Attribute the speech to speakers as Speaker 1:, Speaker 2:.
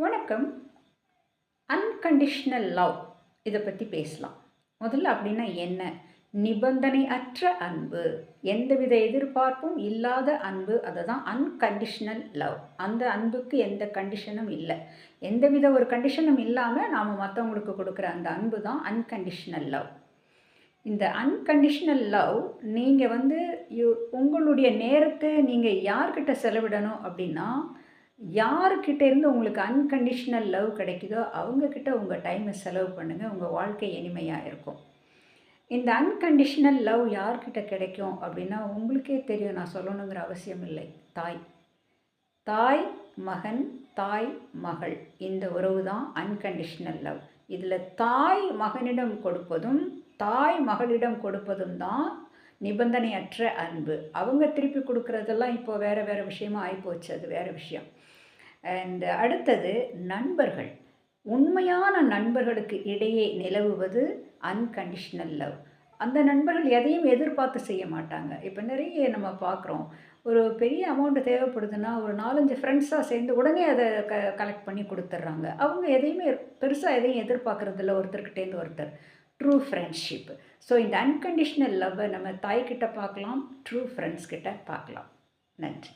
Speaker 1: வணக்கம். Unconditional love இதை பற்றி பேசலாம். முதல்ல அப்படின்னா என்ன? நிபந்தனை அற்ற அன்பு, எந்தவித எதிர்பார்ப்பும் இல்லாத அன்பு, அதை தான் அன்கண்டிஷனல் லவ். அந்த அன்புக்கு எந்த கண்டிஷனும் இல்லை. எந்தவித ஒரு கண்டிஷனும் இல்லாமல் நாம் மற்றவங்களுக்கு கொடுக்குற அந்த அன்பு தான் அன்கண்டிஷனல் லவ். இந்த அன்கண்டிஷனல் லவ் நீங்கள் உங்களுடைய நேரத்தை நீங்கள் யார்கிட்ட செலவிடணும் அப்படின்னா, யாருக்கிட்ட இருந்து உங்களுக்கு அன்கண்டிஷனல் லவ் கிடைக்குதோ அவங்கக்கிட்ட உங்கள் டைமை செலவு பண்ணுங்கள். உங்கள் வாழ்க்கை இனிமையாக இருக்கும். இந்த அன்கண்டிஷனல் லவ் யார்கிட்ட கிடைக்கும் அப்படின்னா, உங்களுக்கே தெரியும், நான் சொல்லணுங்கிற அவசியம் இல்லை. தாய், தாய் மகன், தாய் மகள், இந்த உறவு தான் அன்கண்டிஷனல் லவ். இதில் தாய் மகனிடம் கொடுப்பதும் தாய் மகளிடம் கொடுப்பதும் தான் நிபந்தனையற்ற அன்பு. அவங்க திருப்பி கொடுக்குறதெல்லாம் இப்போ வேறு வேறு விஷயமாக ஆகிப்போச்சு, அது வேறு விஷயம். அண்ட் அடுத்தது நண்பர்கள். உண்மையான நண்பர்களுக்கு இடையே நிலவுவது அன்கண்டிஷனல் லவ். அந்த நண்பர்கள் எதையும் எதிர்பார்த்து செய்ய மாட்டாங்க. இப்போ நிறைய நம்ம பார்க்குறோம், ஒரு பெரிய அமௌண்ட்டு தேவைப்படுதுன்னா ஒரு 4-5 ஃப்ரெண்ட்ஸாக சேர்ந்து உடனே அதை கலெக்ட் பண்ணி கொடுத்துட்றாங்க. அவங்க எதையுமே பெருசாக எதையும் எதிர்பார்க்குறதில்ல ஒருத்தர்கிட்டேருந்து ஒருத்தர். True friendship. ஸோ இந்த அன்கண்டிஷனல் லவ்வை நம்ம தாய்கிட்ட பார்க்கலாம், ட்ரூ ஃப்ரெண்ட்ஸ் கிட்ட பார்க்கலாம். நன்றி.